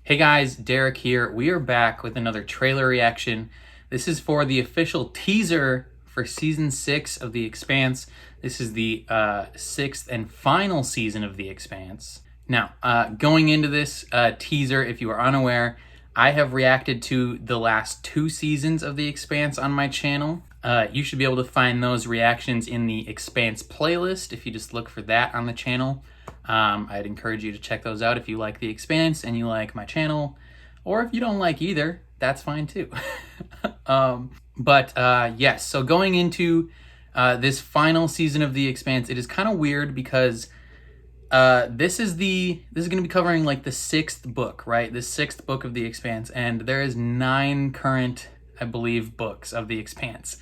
Hey guys, Derek here. We are back with another trailer reaction. This is for the official teaser for season 6 of The Expanse. This is the 6th and final season of The Expanse. Now, going into this teaser, if you are unaware, I have reacted to the last 2 seasons of The Expanse on my channel. You should be able to find those reactions in the Expanse playlist if you just look for that on the channel. I'd encourage you to check those out if you like The Expanse and you like my channel, or if you don't like either, that's fine too. Yes, so going into this final season of The Expanse, it is kind of weird because this is going to be covering like the 6th book, right? The 6th book of The Expanse, and there is 9 current, I believe, books of The Expanse,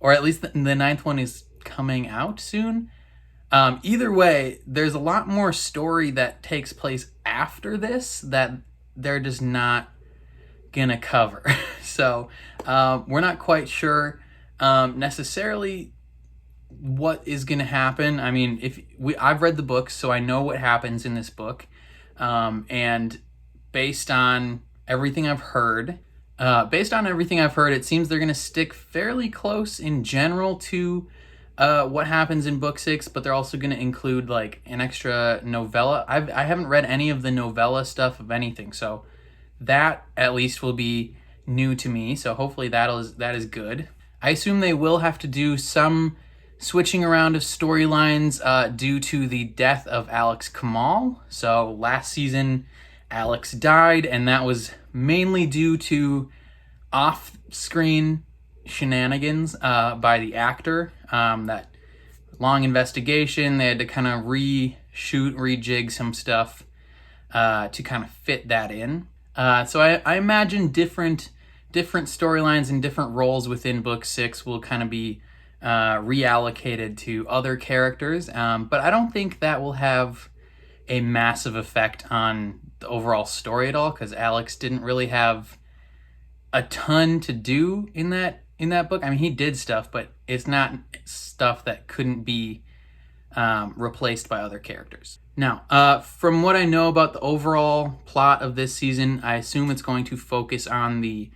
or at least the 9th one is coming out soon. Either way, there's a lot more story that takes place after this that they're just not gonna cover. So we're not quite sure necessarily what is gonna happen. I mean, I've read the book, so I know what happens in this book, and based on everything I've heard, it seems they're gonna stick fairly close in general to what happens in book 6, but they're also going to include like an extra novella. I haven't read any of the novella stuff of anything, so that at least will be new to me. So hopefully that is good. I assume they will have to do some switching around of storylines due to the death of Alex Kamal. So last season, Alex died, and that was mainly due to off-screen shenanigans by the actor. That long investigation, they had to kind of rejig some stuff to kind of fit that in. So I imagine different storylines and different roles within book 6 will kind of be reallocated to other characters, but I don't think that will have a massive effect on the overall story at all, because Alex didn't really have a ton to do in that book. I mean, he did stuff, but it's not stuff that couldn't be replaced by other characters. Now, from what I know about the overall plot of this season, I assume it's going to focus on the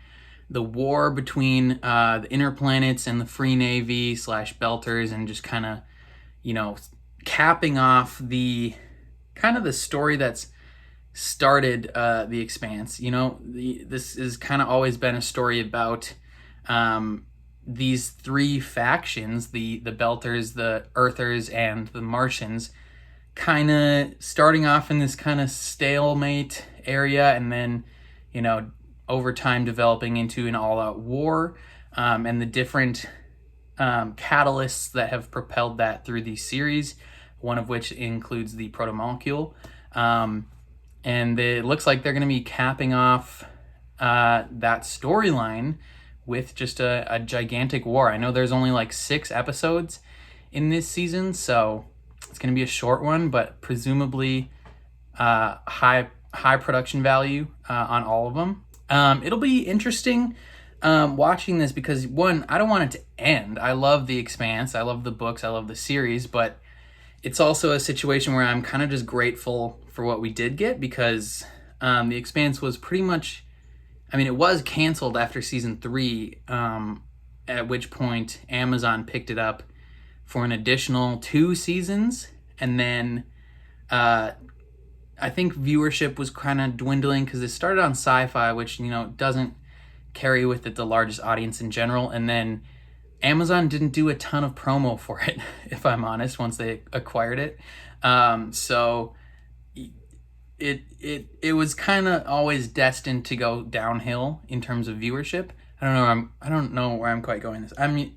war between the inner planets and the Free Navy / Belters, and just kind of, capping off the story that's started The Expanse. This has kind of always been a story about these 3 factions, the Belters, the Earthers, and the Martians, kind of starting off in this kind of stalemate area, and then, over time developing into an all-out war, and the different catalysts that have propelled that through the series, one of which includes the protomolecule. And it looks like they're going to be capping off that storyline with just a gigantic war. I know there's only like 6 episodes in this season, so it's going to be a short one, but presumably high production value on all of them. It'll be interesting watching this because, one, I don't want it to end. I love The Expanse. I love the books. I love the series, but it's also a situation where I'm kind of just grateful for what we did get, because The Expanse was pretty much, it was canceled after season 3, at which point Amazon picked it up for an additional 2 seasons. And then I think viewership was kind of dwindling because it started on Sci-Fi, which, doesn't carry with it the largest audience in general. And then Amazon didn't do a ton of promo for it, if I'm honest, once they acquired it. So it was kind of always destined to go downhill in terms of viewership. I don't know where I'm quite going this.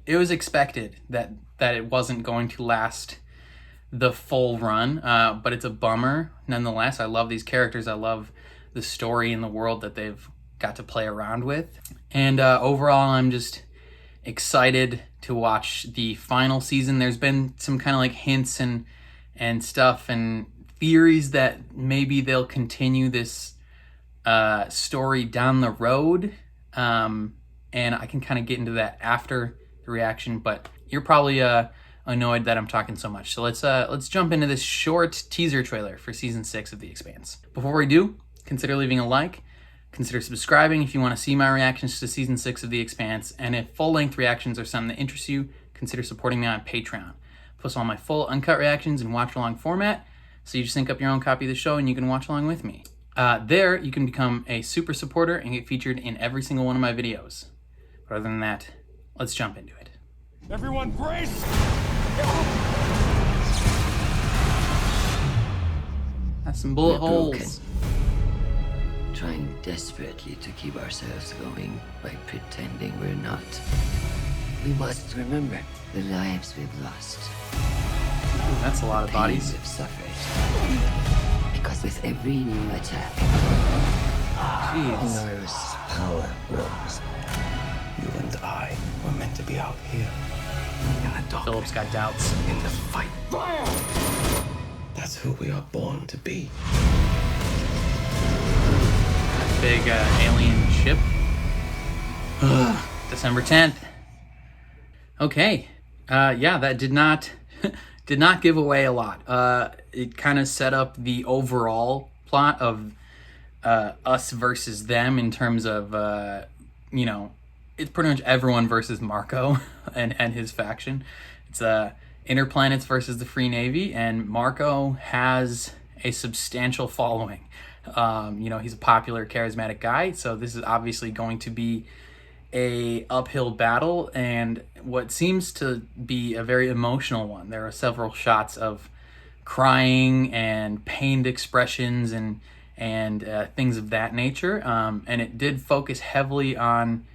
It was expected that it wasn't going to last the full run, but it's a bummer nonetheless. I love these characters. I love the story and the world that they've got to play around with. And overall, I'm just excited to watch the final season. There's been some kind of like hints and stuff and theories that maybe they'll continue this story down the road, and I can kind of get into that after the reaction, but you're probably annoyed that I'm talking so much. So let's jump into this short teaser trailer for season 6 of The Expanse. Before we do, consider leaving a like, Consider subscribing if you want to see my reactions to Season 6 of The Expanse, and if full-length reactions are something that interests you, consider supporting me on Patreon. Post all my full uncut reactions in watch-along format, so you just sync up your own copy of the show and you can watch along with me. There, you can become a super supporter and get featured in every single one of my videos. But other than that, let's jump into it. Everyone brace! That's some bullet We're holes. broken. Trying desperately to keep ourselves going by pretending we're not. We must remember the lives we've lost. Ooh, that's a lot of Pain bodies. we've suffered. Because with every new attack, Jeez. Norris' power grows. You and I were meant to be out here in the dark, Philip's got doubts. in the fight. That's who we are born to be. Big alien ship. December 10th. Okay. Yeah, that did not give away a lot. It kind of set up the overall plot of us versus them in terms of, it's pretty much everyone versus Marco and his faction. It's Inner Planets versus the Free Navy, and Marco has a substantial following. He's a popular, charismatic guy, so this is obviously going to be a uphill battle, and what seems to be a very emotional one. There are several shots of crying and pained expressions and things of that nature, and it did focus heavily on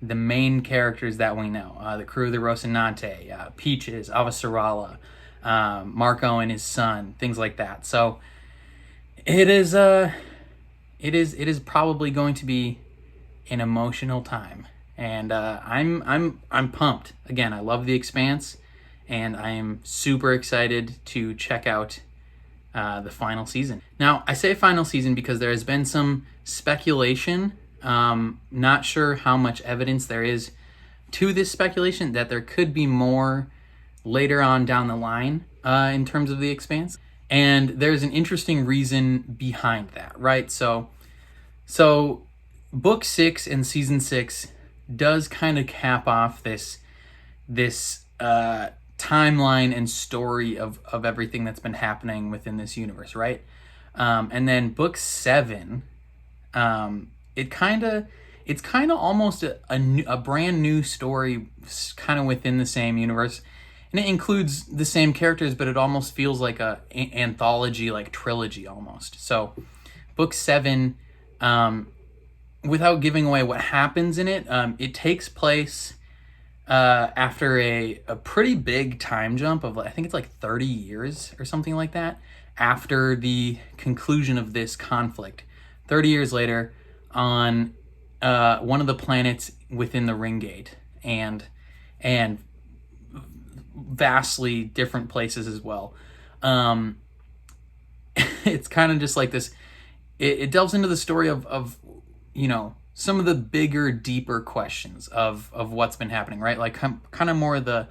the main characters that we know, the crew of the Rocinante, Peaches, Avasarala, Marco and his son, things like that. So it is probably going to be an emotional time, and I'm pumped. Again, I love The Expanse, and I am super excited to check out the final season. Now, I say final season because there has been some speculation. Not sure how much evidence there is to this speculation that there could be more later on down the line in terms of The Expanse. And there's an interesting reason behind that, right? So book 6 and season 6 does kind of cap off this timeline and story of everything that's been happening within this universe, right? And then book 7, it's kind of almost a brand new story, kind of within the same universe. And it includes the same characters, but it almost feels like a anthology, like trilogy almost. So book 7, without giving away what happens in it, it takes place after a pretty big time jump of, I think it's like 30 years or something like that, after the conclusion of this conflict. 30 years later on one of the planets within the Ring Gate, and vastly different places as well. It's kind of just like this. It delves into the story of some of the bigger, deeper questions of what's been happening, right? Like kind of more the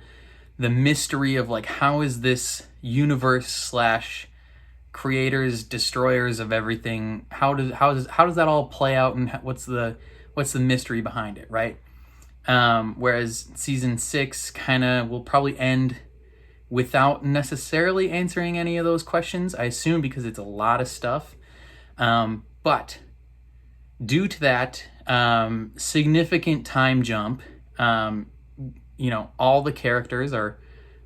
mystery of, like, how is this universe / creators, destroyers of everything, how does that all play out, and what's the mystery behind it, right? Whereas season 6 kind of will probably end without necessarily answering any of those questions, I assume, because it's a lot of stuff. But due to that significant time jump, all the characters are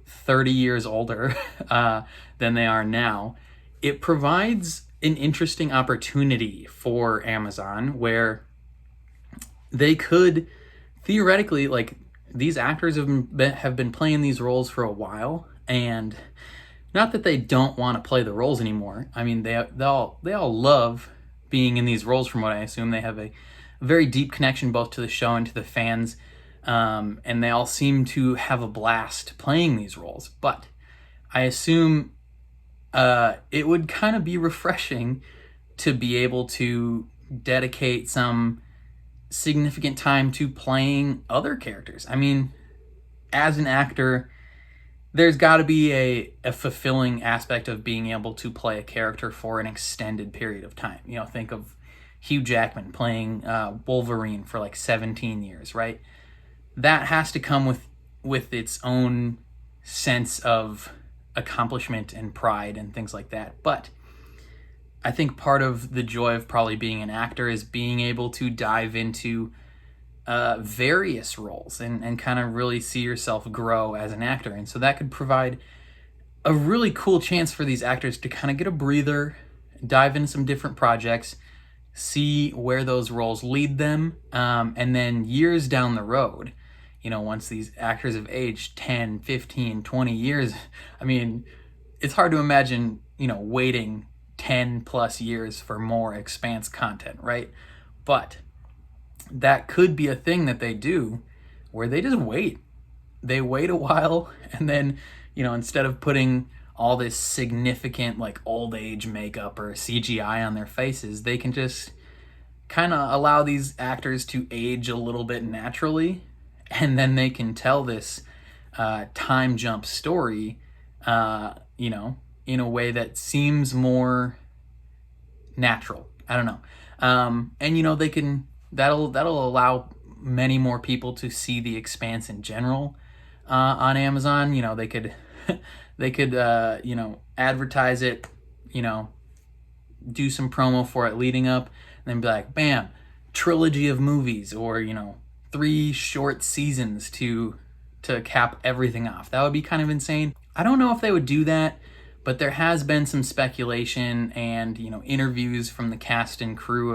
30 years older than they are now. It provides an interesting opportunity for Amazon where they could theoretically, like, these actors have been playing these roles for a while, and not that they don't want to play the roles anymore. I mean, they all love being in these roles. From what I assume, they have a very deep connection both to the show and to the fans, and they all seem to have a blast playing these roles. But I assume it would kind of be refreshing to be able to dedicate some significant time to playing other characters. I mean, as an actor, there's got to be a fulfilling aspect of being able to play a character for an extended period of time. Think of Hugh Jackman playing Wolverine for like 17 years, right? That has to come with its own sense of accomplishment and pride and things like that. But I think part of the joy of probably being an actor is being able to dive into various roles and kind of really see yourself grow as an actor. And so that could provide a really cool chance for these actors to kind of get a breather, dive into some different projects, see where those roles lead them, and then years down the road, you know, once these actors have aged 10, 15, 20 years, I mean, it's hard to imagine, you know, waiting 10 plus years for more Expanse content, right? But that could be a thing that they do where they just wait. They wait a while, and then, you know, instead of putting all this significant like old age makeup or CGI on their faces, they can just kind of allow these actors to age a little bit naturally, and then they can tell this time jump story, you know, in a way that seems more natural. I don't know. And you know, they can that'll allow many more people to see The Expanse in general on Amazon. You know, they could they could you know, advertise it, you know, do some promo for it leading up, and then be like, bam, trilogy of movies, or you know, 3 short seasons to cap everything off. That would be kind of insane. I don't know if they would do that, but there has been some speculation and, you know, interviews from the cast and crew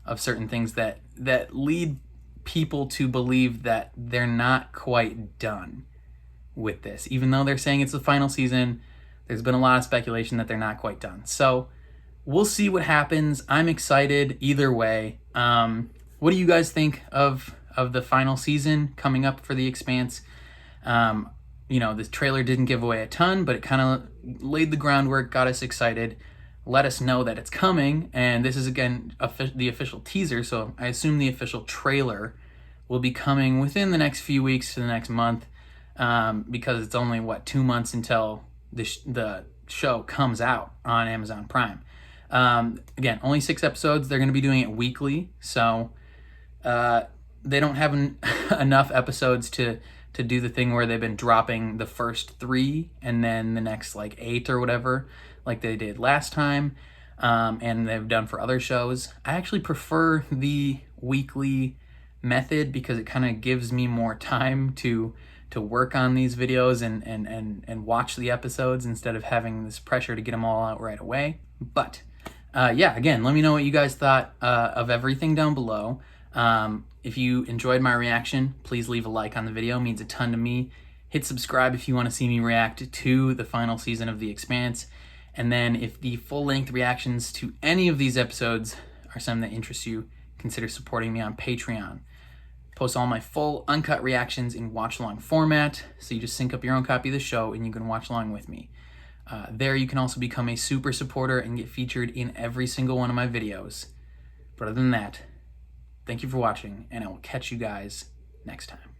of certain things that lead people to believe that they're not quite done with this. Even though they're saying it's the final season, there's been a lot of speculation that they're not quite done. So we'll see what happens. I'm excited either way. What do you guys think of the final season coming up for The Expanse? You know, this trailer didn't give away a ton, but it kind of laid the groundwork, got us excited, let us know that it's coming. And this is, again, the official teaser, so I assume the official trailer will be coming within the next few weeks to the next month, because it's only, 2 months until the show comes out on Amazon Prime. Again, only 6 episodes. They're going to be doing it weekly, so they don't have enough episodes to do the thing where they've been dropping the first 3 and then the next 8 or whatever, like they did last time, and they've done for other shows. I actually prefer the weekly method because it kind of gives me more time to work on these videos and watch the episodes instead of having this pressure to get them all out right away. But yeah, again, let me know what you guys thought of everything down below. If you enjoyed my reaction, please leave a like on the video. It means a ton to me. Hit subscribe if you want to see me react to the final season of The Expanse. And then if the full-length reactions to any of these episodes are something that interests you, consider supporting me on Patreon. Post all my full uncut reactions in watch-along format, so you just sync up your own copy of the show and you can watch along with me. There you can also become a super supporter and get featured in every single one of my videos. But other than that, thank you for watching, and I will catch you guys next time.